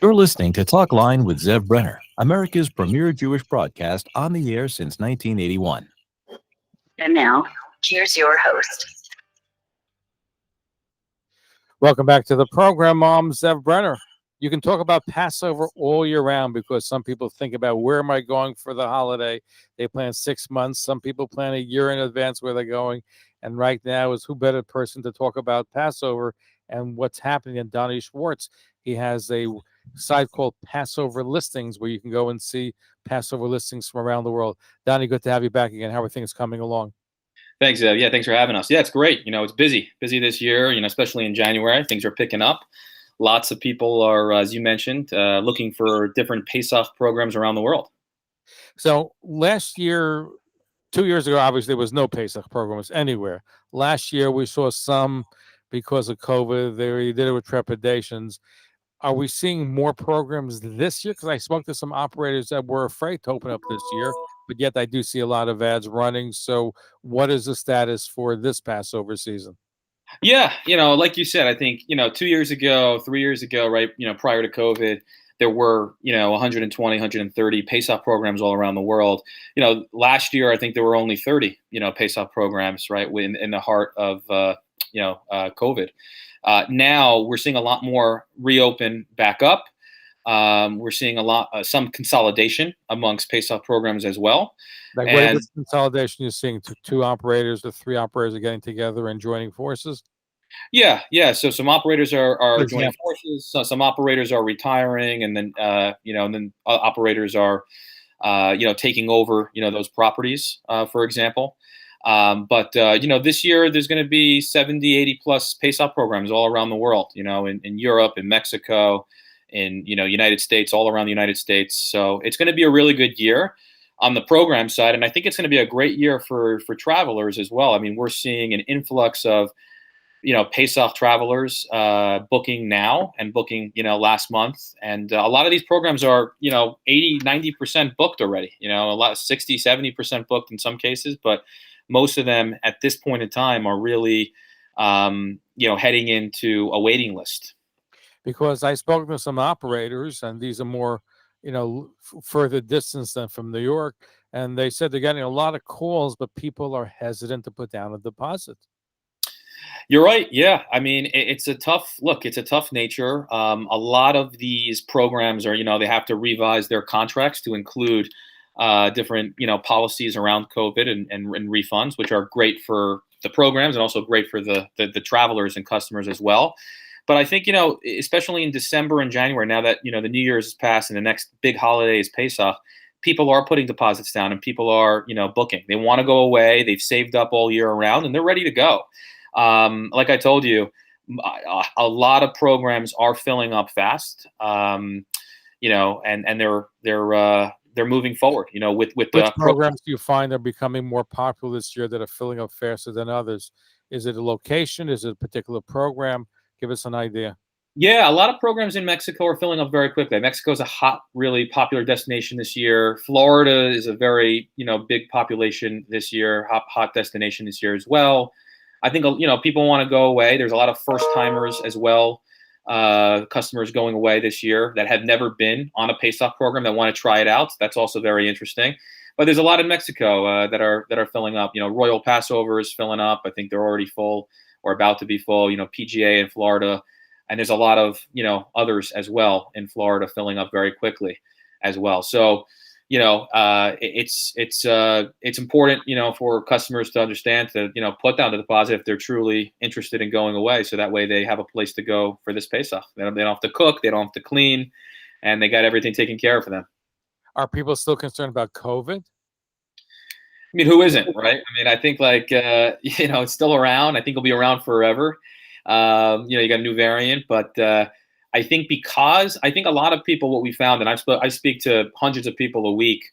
You're listening to Talkline with Zev Brenner, America's premier Jewish broadcast on the air since 1981. And now, here's your host. Welcome back to the program. I'm Zev Brenner. You can talk about Passover all year round because some people think about where am I going for the holiday. They plan 6 months. Some people plan a year in advance where they're going. And right now is who better person to talk about Passover and what's happening in Doni Schwartz. He has a site called Passover Listings where you can go and see Passover listings from around the world. Donnie, good to have you back again. How are things coming along? Thanks, Zev. Yeah, thanks for having us. Yeah, it's great. It's busy this year, especially in January. Things are picking up. Lots of people are, as you mentioned, looking for different Pesach programs around the world. So last year, 2 years ago, obviously, there was no Pesach programs anywhere. Last year, we saw some because of COVID. They did it with trepidations. Are we seeing more programs this year? Because I spoke to some operators that were afraid to open up this year, but yet I do see a lot of ads running. So what is the status for this Passover season? Yeah, like you said, I think, 2 years ago, 3 years ago, right, prior to COVID, there were, 120, 130 Pesach programs all around the world. Last year, I think there were only 30, Pesach programs, right, in the heart of, COVID. Now we're seeing a lot more reopen back up. We're seeing some consolidation amongst Pesach programs as well. Like what is the consolidation you're seeing? Two operators or three operators are getting together and joining forces? Yeah. So some operators are joining forces. Some operators are retiring, and then operators are taking over those properties, for example. But this year there's going to be 70, 80 plus Pesach programs all around the world, in Europe, in Mexico, in, United States, all around the United States. So it's going to be a really good year on the program side. And I think it's going to be a great year for travelers as well. I mean, we're seeing an influx of, Pesach travelers booking now and booking, last month. And a lot of these programs are, 80, 90% booked already, a lot 60, 70% booked in some cases, but most of them at this point in time are really, heading into a waiting list. Because I spoke to some operators, and these are more, further distance than from New York, and they said they're getting a lot of calls, but people are hesitant to put down a deposit. You're right. Yeah. I mean, it's a tough look. It's a tough nature. A lot of these programs are, they have to revise their contracts to include different, policies around COVID and refunds, which are great for the programs and also great for the travelers and customers as well. But I think, especially in December and January, now that, the New Year's has passed and the next big holiday is Pesach, people are putting deposits down and people are, booking. They want to go away. They've saved up all year round and they're ready to go. Like I told you, a lot of programs are filling up fast, and they're moving forward, with Which the programs do you find are becoming more popular this year that are filling up faster than others? Is it a location? Is it a particular program? Give us an idea. Yeah, a lot of programs in Mexico are filling up very quickly. Mexico is a hot, really popular destination this year. Florida is a very, big population this year, hot destination this year as well. I think, people want to go away. There's a lot of first timers as well, customers going away this year that have never been on a Pesach program that want to try it out. That's also very interesting. But there's a lot in Mexico that are filling up. Royal Passover is filling up. I think they're already full or about to be full. PGA in Florida, and there's a lot of others as well in Florida filling up very quickly as well. So it's important, for customers to understand to, put down the deposit if they're truly interested in going away. So that way they have a place to go for this Pesach. They don't have to cook, they don't have to clean, and they got everything taken care of for them. Are people still concerned about COVID? I mean, who isn't, right? I mean, I think it's still around. I think it'll be around forever. You got a new variant, but I think a lot of people, what we found, and I speak to hundreds of people a week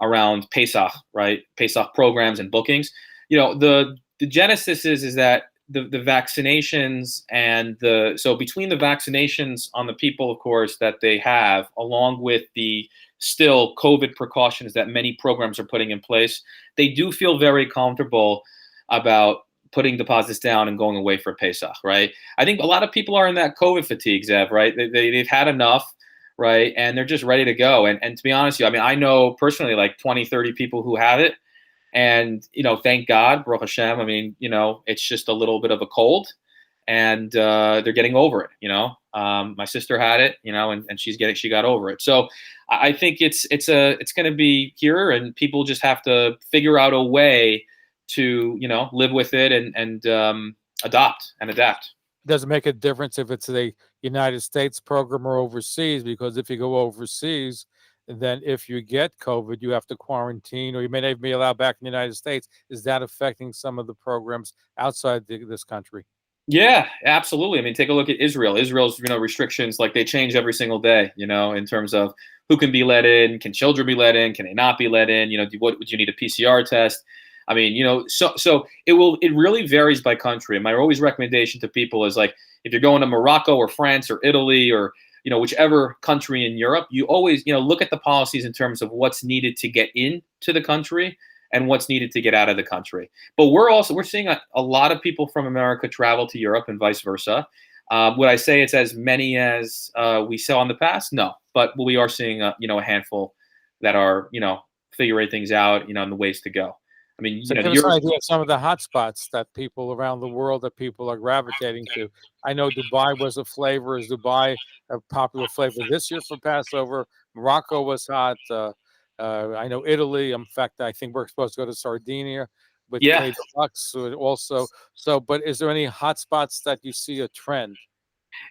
around Pesach, right? Pesach programs and bookings. The genesis is that the vaccinations and so between the vaccinations on the people, of course, that they have, along with the still COVID precautions that many programs are putting in place, they do feel very comfortable about putting deposits down and going away for Pesach, right? I think a lot of people are in that COVID fatigue, Zev, right? They've had enough, right? And they're just ready to go. And to be honest with you, I mean, I know personally like 20, 30 people who have it. And, thank God, Baruch Hashem, I mean, it's just a little bit of a cold and they're getting over it, My sister had it, and she got over it. So I think it's going to be here, and people just have to figure out a way to, live with it and adopt and adapt. Does it make a difference if it's a United States program or overseas? Because if you go overseas, then if you get COVID, you have to quarantine, or you may not be allowed back in the United States. Is that affecting some of the programs outside this country? Yeah, absolutely. I mean, take a look at Israel. Israel's, restrictions, like they change every single day, in terms of who can be let in, can children be let in, can they not be let in? What would you need a PCR test? I mean, so it really varies by country. And my always recommendation to people is like, if you're going to Morocco or France or Italy or, whichever country in Europe, you always, look at the policies in terms of what's needed to get into the country and what's needed to get out of the country. But we're seeing a lot of people from America travel to Europe and vice versa. Would I say it's as many as we saw in the past? No, but we are seeing a handful that are, figuring things out, and the ways to go. I mean, so give us an idea of some of the hot spots that people around the world that people are gravitating to. I know Dubai was a flavor. Is Dubai a popular flavor this year for Passover? Morocco was hot. I know Italy. In fact, I think we're supposed to go to Sardinia with K Deluxe also. So, but is there any hot spots that you see a trend?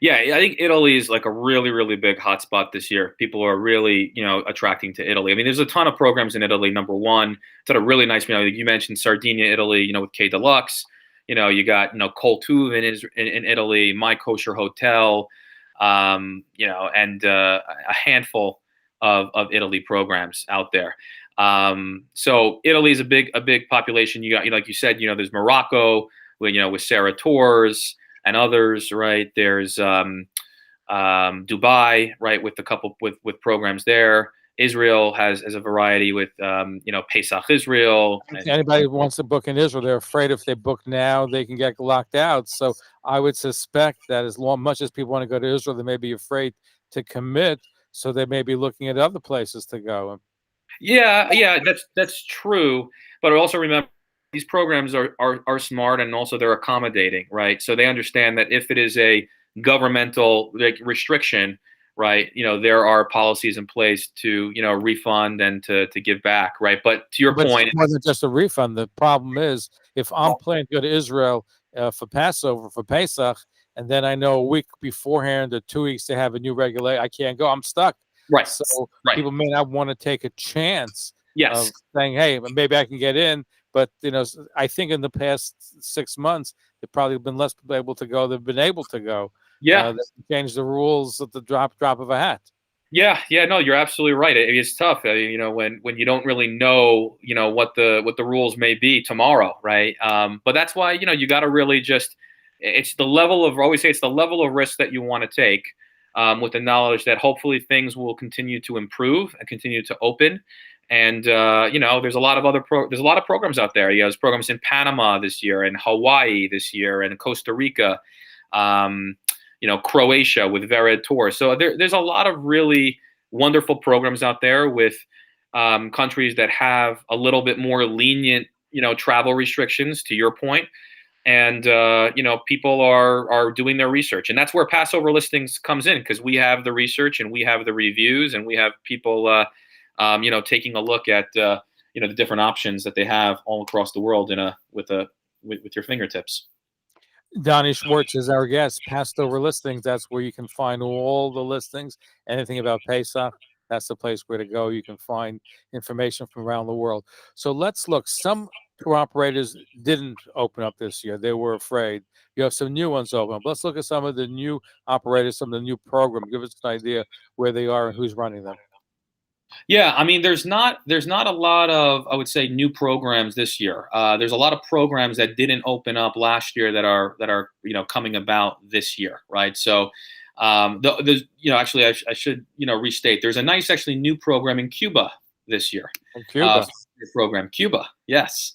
Yeah, I think Italy is like a really, really big hotspot this year. People are really, attracting to Italy. I mean, there's a ton of programs in Italy. Number one, it's at a really nice, you mentioned Sardinia, Italy, with K Deluxe. You got, Kol Tuv in Italy, My Kosher Hotel, and a handful of Italy programs out there. So Italy is a big population. You got, like you said, there's Morocco, with Sarah Tours and others, right? There's Dubai, right, with a couple with programs there. Israel has a variety with Pesach Israel. Anybody who wants to book in Israel, they're afraid if they book now, they can get locked out. So I would suspect that much as people want to go to Israel, they may be afraid to commit. So they may be looking at other places to go. Yeah, that's true. But also remember, these programs are smart, and also they're accommodating, right? So they understand that if it is a governmental restriction, right, there are policies in place to refund and to give back, right? But to your point, it's more than just a refund. The problem is if I'm planning to go to Israel for Passover, for Pesach, and then I know a week beforehand or 2 weeks they have a new regulation, I can't go. I'm stuck. Right. So people may not want to take a chance of saying, hey, maybe I can get in. But, I think in the past 6 months, they've probably been less able to go. They've been able to go. Yeah. They changed the rules at the drop of a hat. Yeah. No, you're absolutely right. It's tough, when you don't really know, what the rules may be tomorrow, right? But that's why, you got to really it's the level of, I always say it's the level of risk that you want to take, with the knowledge that hopefully things will continue to improve and continue to open. And there's a lot of there's a lot of programs out there. There's programs in Panama this year, and Hawaii this year, and Costa Rica, Croatia with Vered Tour. So there's a lot of really wonderful programs out there with countries that have a little bit more lenient, travel restrictions. To your point, and people are doing their research, and that's where Passover Listings comes in, because we have the research and we have the reviews and we have people. Taking a look at the different options that they have all across the world with your fingertips. Doni Schwartz is our guest. Passover Listings. That's where you can find all the listings. Anything about Pesach, that's the place where to go. You can find information from around the world. So let's look. Some tour operators didn't open up this year. They were afraid. You have some new ones open up. Let's look at some of the new operators, some of the new programs. Give us an idea where they are and who's running them. Yeah, I mean, there's not a lot of, I would say, new programs this year. There's a lot of programs that didn't open up last year that are coming about this year, right? So, actually, I should restate. There's a nice actually new program in Cuba this year. In Cuba, Cuba, yes.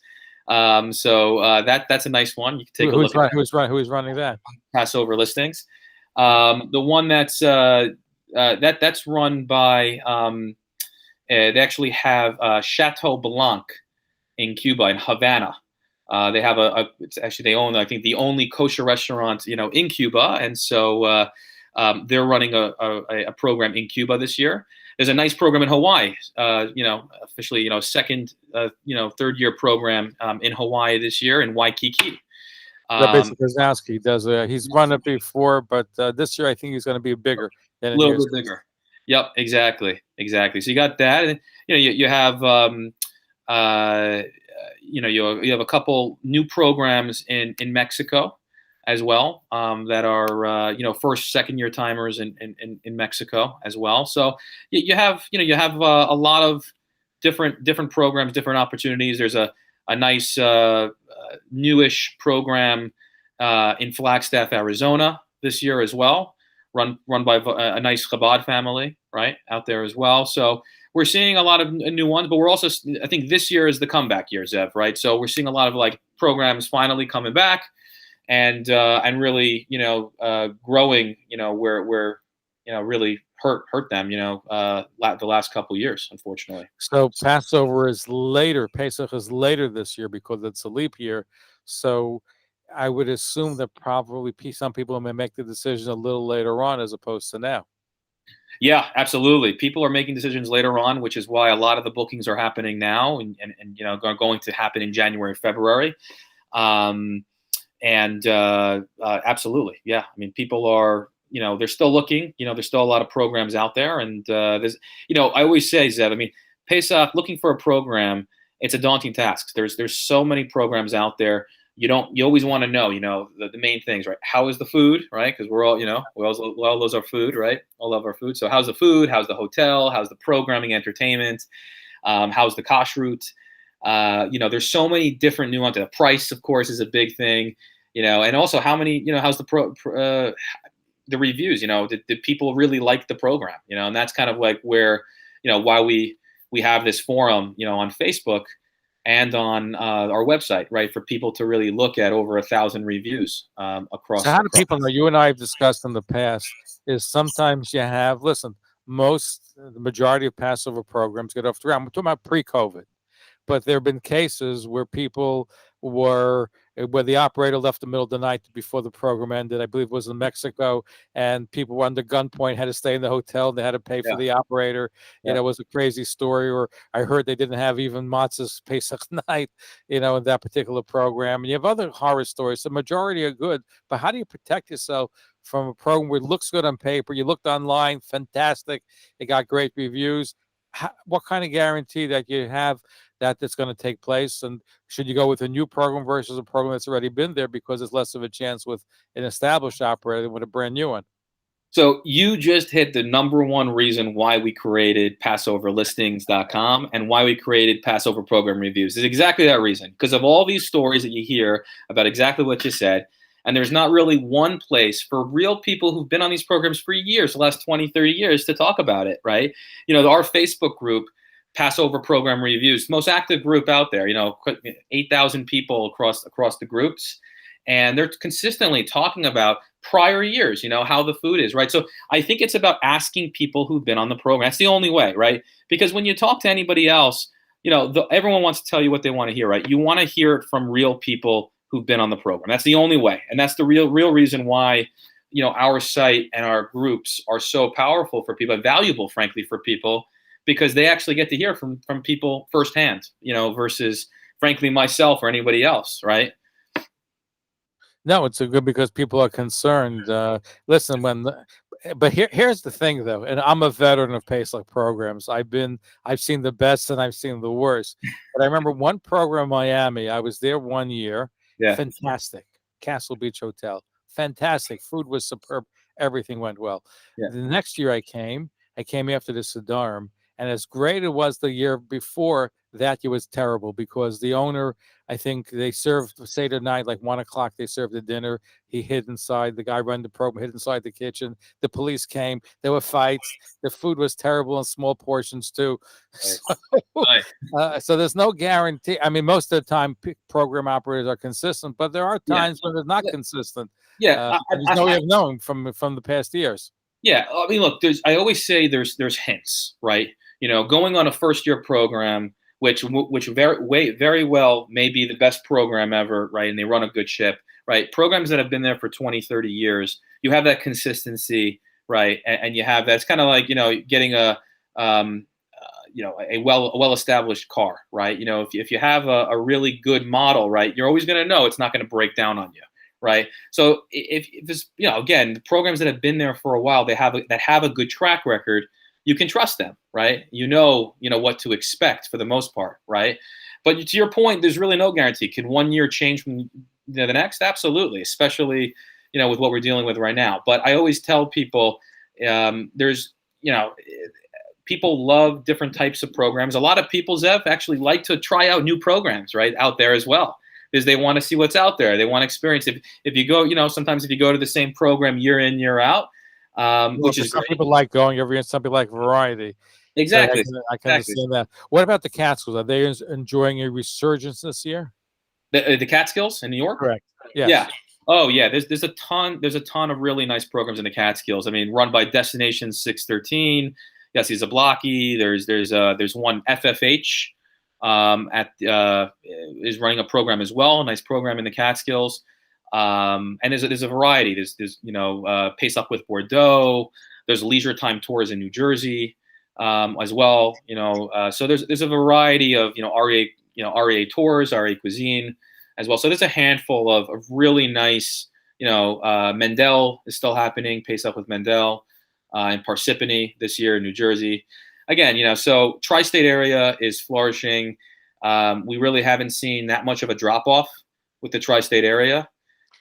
So that's a nice one. You can take a look. Who's running that? Passover Listings. The one that's that's run by they actually have Chateau Blanc in Cuba, in Havana. They have it's actually, they own, I think, the only kosher restaurant, in Cuba. And so they're running a program in Cuba this year. There's a nice program in Hawaii, officially, second, third year program in Hawaii this year in Waikiki. Rabbi Kozlowski does. He's run it before, but this year I think he's going to be bigger. A little bit bigger. Yep, exactly. So you got that, and you have you have a couple new programs in Mexico as well, that are first, second year timers in Mexico as well. So you have a lot of different programs, different opportunities. There's a nice newish program in Flagstaff, Arizona this year as well, run by a nice Chabad family right out there as well. So we're seeing a lot of new ones, but we're also, I think this year is the comeback year, Zev, right? So we're seeing a lot of like programs finally coming back and really, growing, where really hurt them, the last couple of years, unfortunately. So Passover is later. Pesach is later this year because it's a leap year. So I would assume that probably some people may make the decision a little later on as opposed to now. Yeah, absolutely. People are making decisions later on, which is why a lot of the bookings are happening now and going to happen in January, February. Absolutely. Yeah. I mean, people are, they're still looking, there's still a lot of programs out there. And there's, I always say, Zev, I mean, Pesach, looking for a program, it's a daunting task. There's so many programs out there. You always want to know, the main things, right? How is the food, right? Because we're all, we all love our food, right? All love our food. So how's the food? How's the hotel? How's the programming, entertainment? How's the kashrut? There's so many different nuances. The price, of course, is a big thing, and also how many, how's the reviews, did people really like the program, and that's kind of like where, why we have this forum, on Facebook and on our website, right, for people to really look at over 1,000 reviews across. So how do people know? You and I have discussed in the past is sometimes you have, the majority of Passover programs get off the ground. We're talking about pre-COVID, but there have been cases where people where the operator left the middle of the night before the program ended. I believe it was in Mexico, and people were under gunpoint, had to stay in the hotel. They had to pay for the operator. It was a crazy story. Or I heard they didn't have even matzahs Pesach night, in that particular program. And you have other horror stories. The majority are good, but how do you protect yourself from a program where it looks good on paper? You looked online, fantastic. It got great reviews. What kind of guarantee that you have that's going to take place? And should you go with a new program versus a program that's already been there because it's less of a chance with an established operator than with a brand new one? So you just hit the number one reason why we created PassoverListings.com and why we created Passover Program Reviews. It's exactly that reason, because of all these stories that you hear about exactly what you said. And there's not really one place for real people who've been on these programs for years, the last 20, 30 years, to talk about it, right? Our Facebook group, Passover Program Reviews, most active group out there, 8,000 people across the groups. And they're consistently talking about prior years, how the food is, right? So I think it's about asking people who've been on the program. That's the only way, right? Because when you talk to anybody else, everyone wants to tell you what they want to hear, right? You want to hear it from real people who've been on the program. That's the only way. And that's the real reason why, our site and our groups are so powerful for people, valuable, frankly, for people, because they actually get to hear from people firsthand, versus, frankly, myself or anybody else, right? No, it's good because people are concerned. Listen, but here's the thing, though, and I'm a veteran of Pesach programs. I've seen the best and I've seen the worst. But I remember one program in Miami. I was there one year. Yeah. Fantastic. Castle Beach Hotel. Fantastic. Food was superb. Everything went well. Yeah. The next year I came after the Sidarim, and as great it was the year before, that year was terrible because the owner, I think they served Seder night, like 1:00, they served the dinner. He hid inside. The guy running the program hid inside the kitchen. The police came. There were fights. The food was terrible in small portions too. So there's no guarantee. I mean, most of the time program operators are consistent, but there are times when they're not consistent. Yeah. There's no way of knowing from the past years. Yeah, I mean, look, I always say there's hints, right? Going on a first year program, which very well may be the best program ever, right? And they run a good ship, right? Programs that have been there for 20, 30 years, you have that consistency, right? And you have that's kind of like getting um, a well established car, right? If you have a really good model, right, you're always going to know it's not going to break down on you. Right. So if this, again, the programs that have been there for a while, that have a good track record, you can trust them, right? You know what to expect for the most part, right? But to your point, there's really no guarantee. Can 1 year change from the next? Absolutely, especially with what we're dealing with right now. But I always tell people, there's people love different types of programs. A lot of people, Zev, actually like to try out new programs, right, out there as well. Is they want to see what's out there. They want to experience. If you go, sometimes if you go to the same program year in, year out, which is some great. people like going every year, some people like variety. Exactly. So I can understand that. What about the Catskills? Are they enjoying a resurgence this year? The Catskills in New York? Correct. Yes. Yeah. Oh yeah. There's a ton of really nice programs in the Catskills. I mean, run by Destination 613. Yossi Zablocki. There's one FFH. Is running a program as well, a nice program in the Catskills, and there's a variety. There's Pesach with Bordeaux. There's leisure time tours in New Jersey as well. So there's a variety of REA tours, REA cuisine as well. So there's a handful of really nice. Mendel is still happening. Pesach with Mendel in Parsippany this year in New Jersey. Again, so tri-state area is flourishing. We really haven't seen that much of a drop-off with the tri-state area.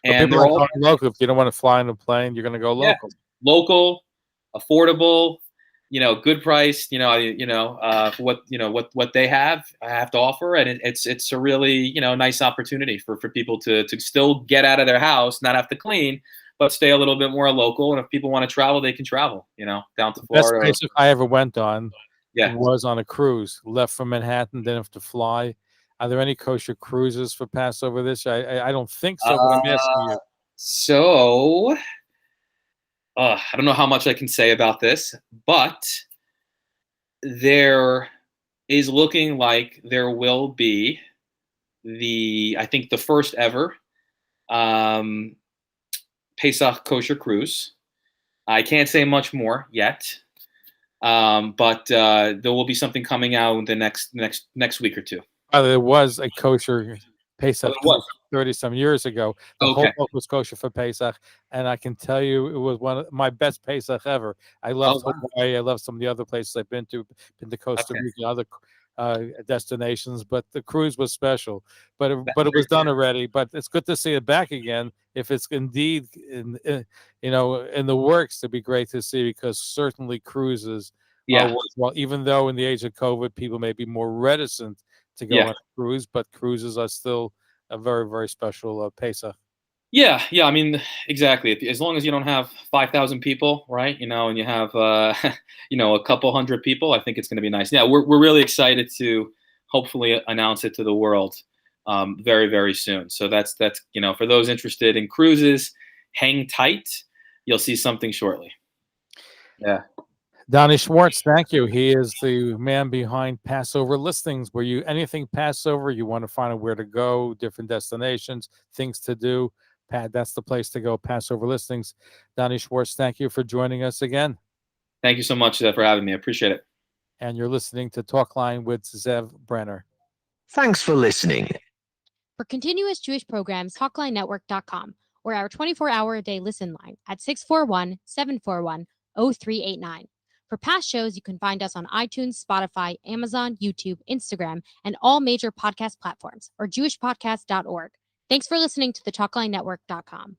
And they're all local. If you don't want to fly in a plane, you're going to go local. Yeah, local, affordable, good price, for what they have to offer. And it's a really, nice opportunity for people to still get out of their house, not have to clean, but stay a little bit more local. And if people want to travel, they can travel, down to Florida. Best place I ever went on Yeah. was on a cruise. Left from Manhattan, didn't have to fly. Are there any kosher cruises for Passover this year? I don't think so, but I'm asking you. So, I don't know how much I can say about this, but there is looking like there will be I think the first ever Pesach kosher cruise. I can't say much more yet, but there will be something coming out in the next week or two. There was a kosher Pesach 30-some years ago. The whole book was kosher for Pesach, and I can tell you it was one of my best Pesach ever. I loved Hawaii. I love some of the other places I've been to Costa Rica, other destinations, but the cruise was special. But it was done already. But it's good to see it back again. If it's indeed in the works, to be great to see, because certainly cruises are worthwhile. Even though in the age of COVID, people may be more reticent to go on a cruise, but cruises are still a very, very special Pesach. Yeah. I mean, exactly. As long as you don't have 5,000 people, right? And you have a couple hundred people, I think it's going to be nice. Yeah, we're really excited to hopefully announce it to the world very, very soon. So that's for those interested in cruises, hang tight. You'll see something shortly. Yeah. Doni Schwartz, thank you. He is the man behind Passover Listings, where anything Passover, you want to find out where to go, different destinations, things to do. That's the place to go, Passover Listings. Doni Schwartz, thank you for joining us again. Thank you so much for having me. I appreciate it. And you're listening to Talkline with Zev Brenner. Thanks for listening. For continuous Jewish programs, TalklineNetwork.com, or our 24-hour-a-day listen line at 641-741-0389. For past shows, you can find us on iTunes, Spotify, Amazon, YouTube, Instagram, and all major podcast platforms, or jewishpodcast.org. Thanks for listening to the TalklineNetwork.com.